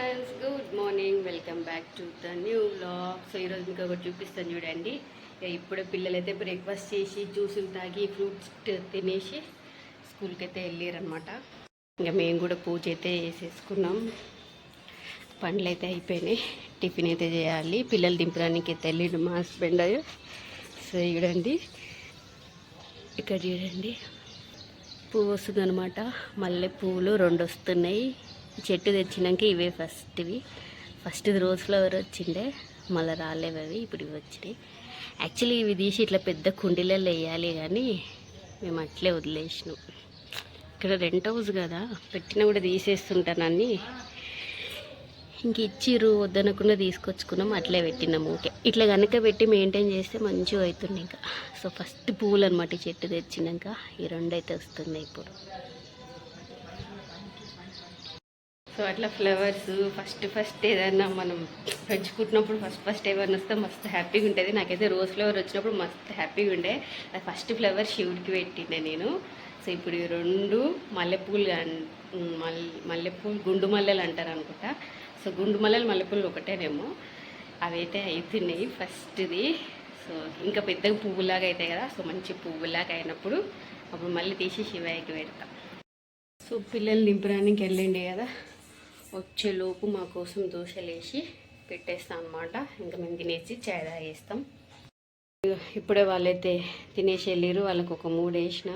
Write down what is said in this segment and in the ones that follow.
Friends, good morning. Welcome back to the new vlog. So ఈరోజు మీకు ఒకటి చూపిస్తాను చూడండి. ఇప్పుడే పిల్లలైతే బ్రేక్ఫాస్ట్ చేసి జ్యూసులు తాగి ఫ్రూట్స్ తినేసి స్కూల్కి అయితే వెళ్ళారనమాట. ఇంకా మేము కూడా పూజ అయితే వేసేసుకున్నాం. పండ్లు అయితే అయిపోయినాయి. టిఫిన్ అయితే చేయాలి. పిల్లలు దింపడానికి అయితే వెళ్ళిండు మా హస్బెండ్. సో చూడండి, ఇక్కడ చూడండి పువ్వు వస్తుంది అనమాట. మల్లె పువ్వులు 2 వస్తున్నాయి. చెట్టు తెచ్చినాక ఇవే ఫస్ట్ రోజ్ ఫ్లవర్ వచ్చిండే, మళ్ళీ రాలేవు అవి, ఇప్పుడు ఇవి వచ్చినాయి. యాక్చువల్లీ ఇవి తీసి ఇట్లా పెద్ద కుండీలలో వేయాలి, కానీ మేము అట్లే వదిలేసినాం. ఇక్కడ రెంట్ హౌస్ కదా, పెట్టినా కూడా తీసేస్తుంటానని ఇంక ఇచ్చిర్రు, వద్దనకుండా తీసుకొచ్చుకున్నాం, అట్లే పెట్టినాము. ఓకే, ఇట్లా కనుక పెట్టి మెయింటైన్ చేస్తే మంచిగా అవుతుంది. ఇంకా సో ఫస్ట్ పువ్వులు అనమాట చెట్టు తెచ్చినాక ఈ 2 అయితే వస్తున్నాయి ఇప్పుడు. సో అట్లా ఫ్లవర్స్ ఫస్ట్ ఏదైనా మనం పెంచుకుంటున్నప్పుడు ఫస్ట్ ఏమైనా వస్తే మస్తు హ్యాపీగా ఉంటుంది. నాకైతే రోజ్ ఫ్లవర్ వచ్చినప్పుడు మస్తు హ్యాపీగా ఉండే. అది ఫస్ట్ ఫ్లవర్ శివుడికి పెట్టిండే నేను. సో ఇప్పుడు ఈ 2 మల్లెపూలు, మల్లెపూలు గుండు మల్లెలు అంటారు అనుకుంటా. సో గుండు మల్లెలు మల్లెపూలు ఒకటేనేమో, అవైతే అవుతున్నాయి ఫస్ట్ది. సో ఇంకా పెద్దగా పువ్వులాగా అవుతాయి కదా, సో మంచి పువ్వులాగా అయినప్పుడు అప్పుడు మళ్ళీ తీసి శివయ్యకి పెడతాం. సో పిల్లలు దింపడానికి వెళ్ళండి కదా, వచ్చేలోపు మా కోసం దోశలు వేసి పెట్టేస్తాం అనమాట. ఇంకా మేము తినేసి చాయ్ తాగేస్తాం. ఇప్పుడే వాళ్ళైతే తినేసి వెళ్ళారు. వాళ్ళకు ఒక 3 వేసిన.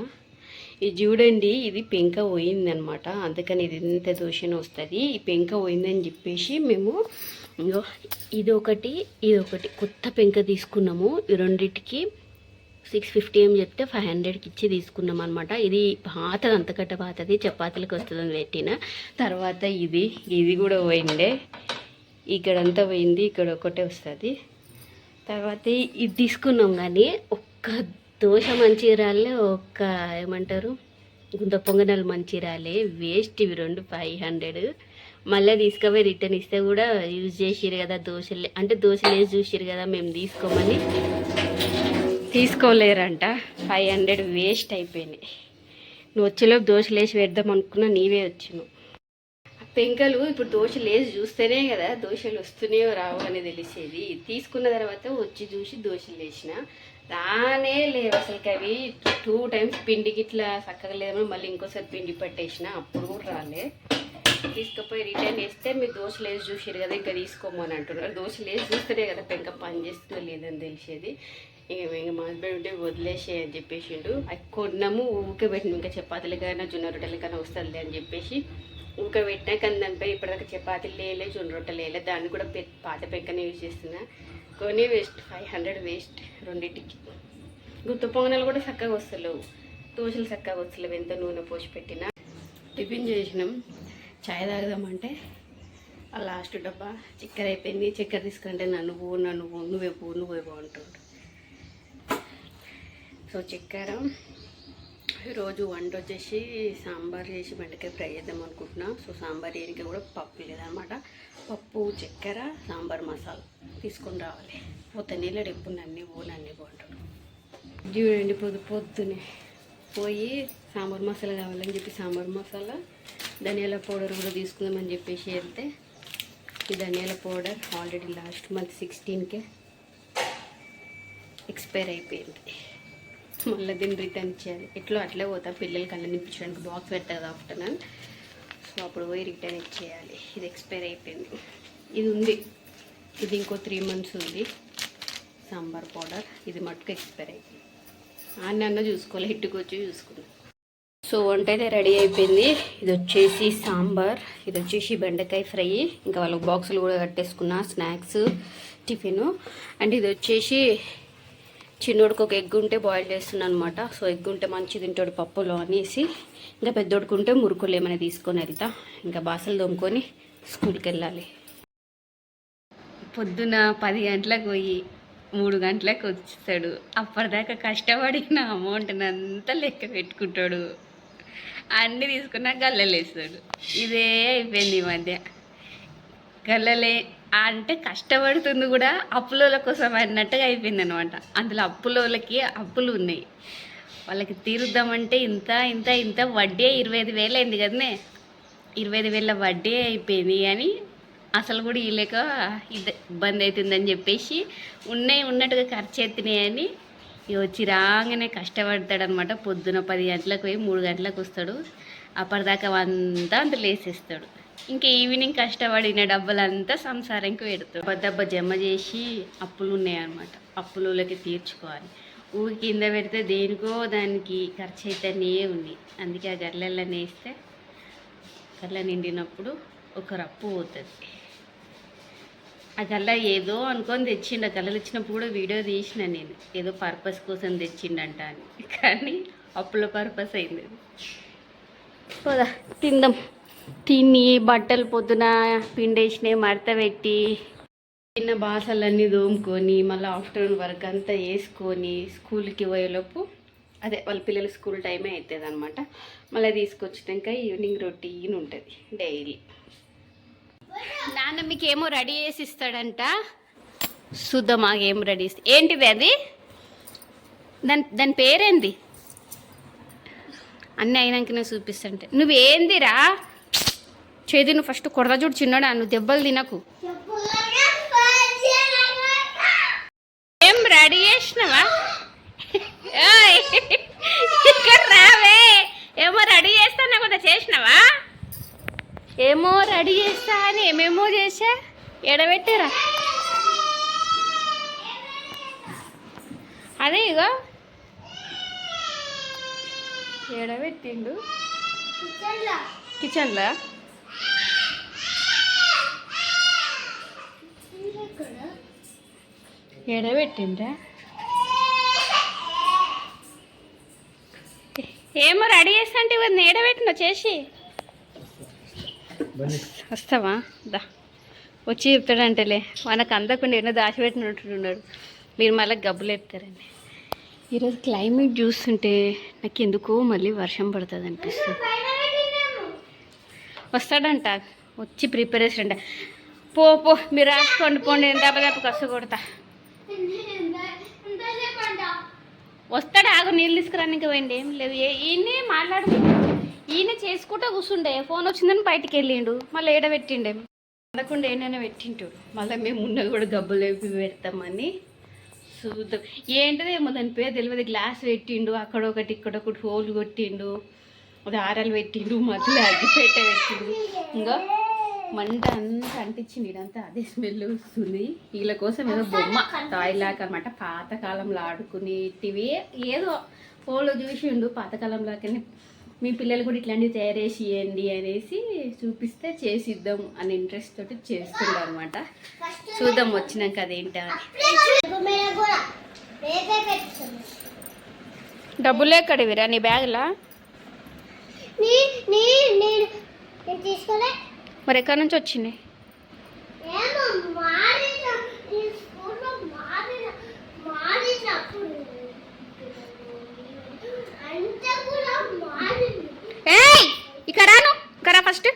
ఇది చూడండి, ఇది పెంక పోయిందనమాట, అందుకని ఇది ఎంత దోశను వస్తుంది. ఈ పెంక పోయిందని చెప్పేసి మేము ఇదొకటి కొత్త పెంక తీసుకున్నాము. ఈ రెండింటికి 650 అని చెప్తే 500కి ఇచ్చి తీసుకున్నాం అనమాట. ఇది పాతది, అంతకట్ట పాతది, చపాతీలకు వస్తుందని పెట్టిన. తర్వాత ఇది కూడా పోయిండే, ఇక్కడంతా పోయింది, ఇక్కడ ఒకటే వస్తుంది. తర్వాత ఇది తీసుకున్నాం, కానీ ఒక్క దోశ మంచిగా రాలే, ఒక్క ఏమంటారు గుంత పొంగనాలు మంచిగా రాలే. వేస్ట్ ఇవి 2 500. మళ్ళీ తీసుకుపోయి రిటర్న్ ఇస్తే కూడా యూజ్ చేసిరు కదా, దోశలు వేసి చూసిరు కదా, మేము తీసుకోమని తీసుకోలేరంట. 500 వేస్ట్ అయిపోయినాయి. నువ్వు వచ్చేలోపు దోశలు వేసి వేద్దాం అనుకున్నా, నీవే వచ్చినావు. పెంకలు ఇప్పుడు దోశలు వేసి చూస్తేనే కదా దోశలు వస్తున్నాయో రావు అని తెలిసేది. తీసుకున్న తర్వాత వచ్చి చూసి దోశలు వేసిన రానే లేవు అసలుకి. అవి 2 టైమ్స్ పిండికి ఇట్లా చక్కగా లేదని మళ్ళీ ఇంకోసారి పిండి పట్టేసిన, అప్పుడు కూడా రాలే. తీసుకుపోయి రిటర్న్ వేస్తే మీరు దోశలు వేసి చూసారు కదా, ఇంకా తీసుకోమని అంటున్నారు. దోశలు వేసి చూస్తేనే కదా పెంక పని చేస్తుందో లేదని తెలిసేది. ఇంకా మా హస్బెండ్ ఉంటే వదిలేసే అని చెప్పేసిండు. అది కొన్నాము, ఊకే పెట్టినాం. ఇంకా చపాతీలకైనా జొన్న రొట్టెలకైనా వస్తుంది అని చెప్పేసి ఊకే పెట్టినా. కానీ దానిపై ఇప్పటిదాకా చపాతీలు లేలే, జొన్న రొట్టెలు వేయలే. దాన్ని కూడా పాత పెంకనే యూజ్ చేస్తున్నా. కొని వేస్ట్, 500 వేస్ట్ రెండింటికి. గుత్త పొంగనాలు కూడా చక్కగా వస్తలేవు, దోశలు చక్కగా వస్తలేవు, ఎంత నూనె పోసి పెట్టినా. టిఫిన్ చేసినాం, చాయ్ తాగదామంటే ఆ లాస్ట్ డబ్బా చక్కెర అయిపోయింది. చక్కెర తీసుకుంటే నువ్వే పో అంటుండు. సో చక్కెర రోజు వంట వచ్చేసి సాంబార్ చేసి బెండకాయ ఫ్రై చేద్దాం అనుకుంటున్నా. సో సాంబార్ చేయడానికి కూడా పప్పు లేదనమాట. పప్పు, చక్కెర, సాంబార్ మసాలా తీసుకొని రావాలి. నీళ్ళ ఎప్పుడు నన్ను బాగుంటాడు. చూడండి, పొద్దునే పోయి సాంబార్ మసాలా కావాలని చెప్పి సాంబార్ మసాలా, ధనియాల పౌడర్ కూడా తీసుకుందామని చెప్పేసి వెళ్తే ఈ ధనియాల పౌడర్ ఆల్రెడీ లాస్ట్ మంత్ 16కే ఎక్స్పైర్ అయిపోయింది. మళ్ళీ దీన్ని రిటర్న్ ఇచ్చేయాలి. ఎట్లా అట్లే పోతా, పిల్లలకి అలా నింపించడానికి బాక్స్ పెట్టదు ఆఫ్టర్నూన్. సో అప్పుడు పోయి రిటర్న్ ఇచ్చేయాలి. ఇది ఎక్స్పైర్ అయిపోయింది. ఇది ఉంది, ఇది ఇంకో 3 months ఉంది. సాంబార్ పౌడర్ ఇది మట్టుకు ఎక్స్పైర్ అయిపోయింది. అన్న చూసుకోవాలి, హిట్టుకు వచ్చి చూసుకున్నాం. సో వంట అయితే రెడీ అయిపోయింది. ఇది వచ్చేసి సాంబార్, ఇది వచ్చేసి బెండకాయ ఫ్రై, ఇంకా వాళ్ళకి బాక్సులు కూడా కట్టేసుకున్నా, స్నాక్స్, టిఫిన్. అండ్ ఇది వచ్చేసి చిన్నోడికి ఒక ఎగ్ ఉంటే బాయిల్ చేస్తున్నాను అనమాట. సో ఎగ్ ఉంటే మంచి తింటాడు పప్పులో అనేసి. ఇంకా పెద్దోడికి ఉంటే మురుకులు ఏమైనా తీసుకొని వెళ్తా. ఇంకా బాసలు తోముకొని స్కూల్కి వెళ్ళాలి. పొద్దున 10 గంటలకు పోయి 3 గంటలకు వచ్చేస్తాడు. అప్పటిదాకా కష్టపడిన అమౌంట్ని అంతా లెక్క పెట్టుకుంటాడు. అన్నీ తీసుకున్నా గల్లలేస్తాడు. ఇదే అయిపోయింది ఈ మధ్య. గల్లలే అంటే కష్టపడుతుంది కూడా అప్పుల కోసం అన్నట్టుగా అయిపోయింది అనమాట. అందులో అప్పులకి అప్పులు ఉన్నాయి, వాళ్ళకి తీరుద్దామంటే ఇంత వడ్డీ 25,000 అయింది కదనే. 25,000 వడ్డీ అయిపోయింది. కానీ అసలు కూడా ఇలేక ఇబ్బంది అవుతుందని చెప్పేసి ఉన్నట్టుగా ఖర్చు ఎత్తినాయని వచ్చి రాగానే కష్టపడతాడనమాట. పొద్దున 10 గంటలకు పోయి 3 గంటలకు వస్తాడు. అప్పటిదాకా అంతా లేసేస్తాడు. ఇంకా ఈవినింగ్ కష్టపడిన డబ్బులంతా సంసారంకి పెడతాడు. దెబ్బ జమ చేసి అప్పులు ఉన్నాయన్నమాట. అప్పులకి తీర్చుకోవాలి. ఊరి కింద పెడితే దేనికో దానికి ఖర్చు అయితేనే ఉంది. అందుకే ఆ గర్రెల్లో వేస్తే గల్ల నిండినప్పుడు ఒక రప్పు పోతుంది. ఆ గల్ల ఏదో అనుకొని తెచ్చిండు. ఆ గల్లలు ఇచ్చినప్పుడు కూడా వీడియో తీసిన నేను, ఏదో పర్పస్ కోసం తెచ్చిండంట అని. కానీ అప్పుల పర్పస్ అయింది. పోదా తిందాం. తిని బట్టలు పొద్దున పిండేసినాయి మడత పెట్టి చిన్న బాసలన్నీ దోముకొని మళ్ళీ ఆఫ్టర్నూన్ వర్క్ అంతా వేసుకొని స్కూల్కి పోయేలోపు అదే వాళ్ళ పిల్లల స్కూల్ టైమే అవుతుంది అనమాట. మళ్ళీ తీసుకొచ్చినాక ఈవినింగ్ రొటీన్ ఉంటుంది డైలీ. నాన్న మీకు ఏమో రెడీ చేసి ఇస్తాడంట. చూద్దామా ఏం రెడీ చేసి. ఏంటిది అది? దాని పేరేంది? అన్నీ అయినాకనే చూపిస్తాంటే నువ్వేందిరా చేది. నువ్వు ఫస్ట్ కొడతా చూడు చిన్నడా, నువ్వు దెబ్బలు తినకు. ఏం రెడీ చేసినావా? ఇక్కడ రావే. ఏమో రెడీ చేస్తానా కూడా చేసినావా? ఏమో రెడీ చేస్తా అని ఏమేమో చేసా. ఎడబెట్టారా అదే ఇగో ఎడబెట్టిండు కిచెన్లో. ఎడబెట్టిండ్రా? ఏమో రెడీ చేస్తా అంటే ఇవన్నీ ఎడబెట్టినా చేసి వస్తావా? దా వచ్చి చెప్తాడంటేలే. మనకు అందకుండా ఏమో దాచిపెట్టినట్టున్నాడు. మీరు మళ్ళీ గబ్బులు ఎత్తారండి. ఈరోజు క్లైమేట్ చూస్తుంటే నాకు ఎందుకో మళ్ళీ వర్షం పడుతుంది అనిపిస్తుంది. వస్తాడంట, వచ్చి ప్రిపరేషన్ అంట. పో మీరు రాసుకోండి పోండి. దెబ్బ కసు కొడతా. వస్తాడు, ఆగు నీళ్ళు తీసుకురానికి పోయింది. ఏం లేదు, ఈయనే మాట్లాడుకుంటాడు. ఈయన చేసుకుంటూ కూర్చుండే. ఫోన్ వచ్చిందని బయటికి వెళ్ళిండు. మళ్ళీ ఏడబెట్టిండే అనకుండా ఏమైనా పెట్టింటాడు. మళ్ళీ మేము ఉన్నది కూడా గబ్బులు వేపి పెడతామని చూద్దాం. ఏంటిదేమో దాని పేరు తెలియదు. గ్లాస్ పెట్టిండు, అక్కడ ఒకటి ఇక్కడ ఒకటి హోల్ కొట్టిండు, దారాలు పెట్టిండు, మధ్యలో అగ్గిపేట పెట్టిండు. ఇంకా మంట అంతా అంటించింది. ఇదంతా అదే స్మెల్ వస్తుంది. వీళ్ళ కోసం ఏదో బొమ్మ టాయ్లాక్ అనమాట. పాతకాలంలో ఆడుకునేటివి ఏదో ఫోన్లో చూసిండు. పాతకాలంలాగానే మీ పిల్లలు కూడా ఇట్లాంటివి తయారు చేసి ఇవ్వండి అనేసి చూపిస్తే చేసిద్దాం అని ఇంట్రెస్ట్ తోటి చేస్తుండ అనమాట. చూద్దాం వచ్చినాక అదేంటా. డబ్బులు ఎక్కడివిరా నీ బ్యాగ్లా? మరి ఎక్కడి నుంచి వచ్చినాయి? ఇక్కడ రాను ఇక్కడ ఫస్ట్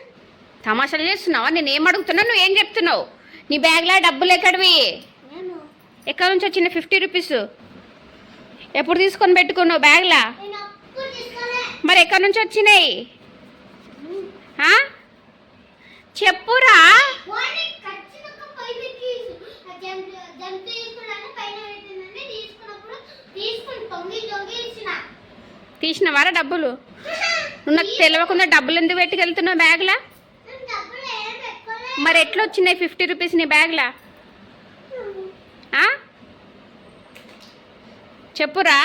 తమాషాలు చేస్తున్నావా? నేను ఏం అడుగుతున్నా, నువ్వు ఏం చెప్తున్నావు? నీ బ్యాగ్లో డబ్బులు ఎక్కడివి? ఎక్కడి నుంచి వచ్చినాయి 50 రూపీస్? ఎప్పుడు తీసుకొని పెట్టుకున్నావు బ్యాగ్లా? మరి ఎక్కడి నుంచి వచ్చినాయి చెప్పురా. తీసినవారా డబ్బులు? నువ్వు నాకు తెలియకుండా డబ్బులు ఎందుకు పెట్టుకెళ్తున్నావు బ్యాగ్లా? మరి ఎట్లా వచ్చినాయి 50 రూపీస్ నీ బ్యాగ్లా? చెప్పురా.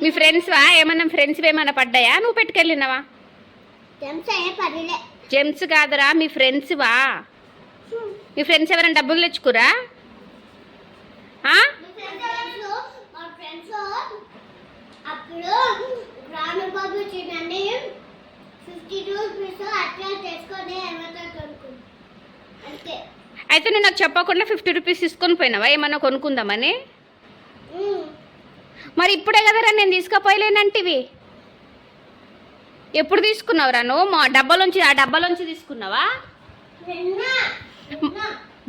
మీ ఫ్రెండ్స్వా? ఏమన్నా ఫ్రెండ్స్ ఏమన్నా పడ్డాయా? నువ్వు పెట్టుకెళ్ళినావా? జెమ్స్ కాదురా, మీ ఫ్రెండ్స్వా? మీ ఫ్రెండ్స్ ఎవరైనా డబ్బులు తెచ్చుకురా? అయితే నువ్వు నాకు చెప్పకుండా 50 రూపీస్ తీసుకొని పోయినావా ఏమన్నా కొనుక్కుందామని? మరి ఇప్పుడే కదరా నేను తీసుకుపోయలేనంటివి. ఎప్పుడు తీసుకున్నావురా నువ్వు? మా డబ్బాలోంచి, ఆ డబ్బాలోంచి తీసుకున్నావా?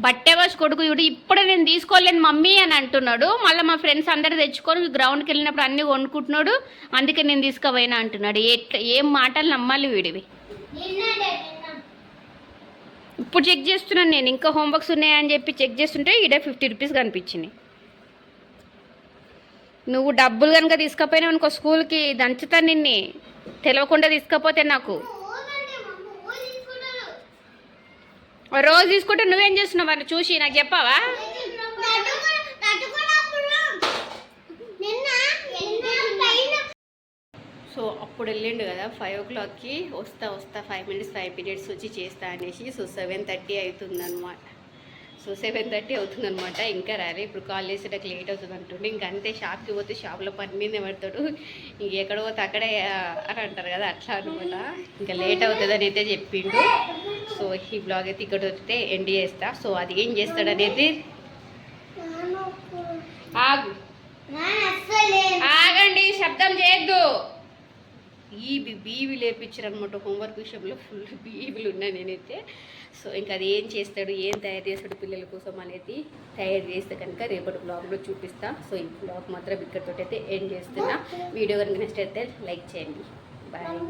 బట్టే వాష్ కొడుకు చూడు ఇప్పుడే నేను తీసుకోలేను మమ్మీ అని అంటున్నాడు. మళ్ళీ మా ఫ్రెండ్స్ అందరు తెచ్చుకొని గ్రౌండ్కి వెళ్ళినప్పుడు అన్నీ కొనుక్కుంటున్నాడు, అందుకే నేను తీసుకుపోయినా అంటున్నాడు. ఏం మాటలు నమ్మాలి వీడివి. ఇప్పుడు చెక్ చేస్తున్నాను నేను, ఇంకా హోంవర్క్స్ ఉన్నాయని చెప్పి చెక్ చేస్తుంటే ఈడే 50 రూపీస్ కనిపించింది. నువ్వు డబ్బులు కనుక తీసుకపోయినావు అనుకో స్కూల్కి దంచుతా నిన్ని, తెలియకుండా తీసుకపోతే. నాకు రోజు తీసుకుంటే నువ్వేం చేస్తున్నావు మరి చూసి నాకు చెప్పావా? సో అప్పుడు వెళ్ళిండు కదా 5 o'clockకి, వస్తా 5 minutes 5 periods వచ్చి చేస్తా అనేసి. సో 7:30 అవుతుందన్నమాట. సో 7:30 అవుతుందన్నమాట, ఇంకా రాలే. ఇప్పుడు కాల్ చేసేటప్పుడు లేట్ అవుతుంది అంటుండే. ఇంకా అంతే, షాప్కి పోతే షాప్లో పని మీద పడతాడు, ఇంకెక్కడ పోతే అక్కడే అని అంటారు కదా, అట్లా అనమాట. ఇంకా లేట్ అవుతుంది అని అయితే చెప్పిండు. సో ఈ బ్లాగ్ అయితే ఇక్కడ వస్తే ఎండ్ చేస్తా. సో అది ఏం చేస్తాడనేది ఆగండి, శబ్దం చేయొద్దు. బీవీ లేపించారు అనమాట. హోంవర్క్ విషయంలో ఫుల్ బీవీలు ఉన్నాయి నేనైతే. సో ఇంకా అది ఏం చేస్తాడు, ఏం తయారు చేస్తాడు పిల్లల కోసం అనేది తయారు చేస్తే కనుక రేపటి బ్లాగ్లో చూపిస్తా. సో ఈ బ్లాగ్ మాత్రం ఇక్కడితో అయితే ఎండ్ చేస్తున్నా. వీడియో కనుక నచ్చితే లైక్ చేయండి. బాయ్.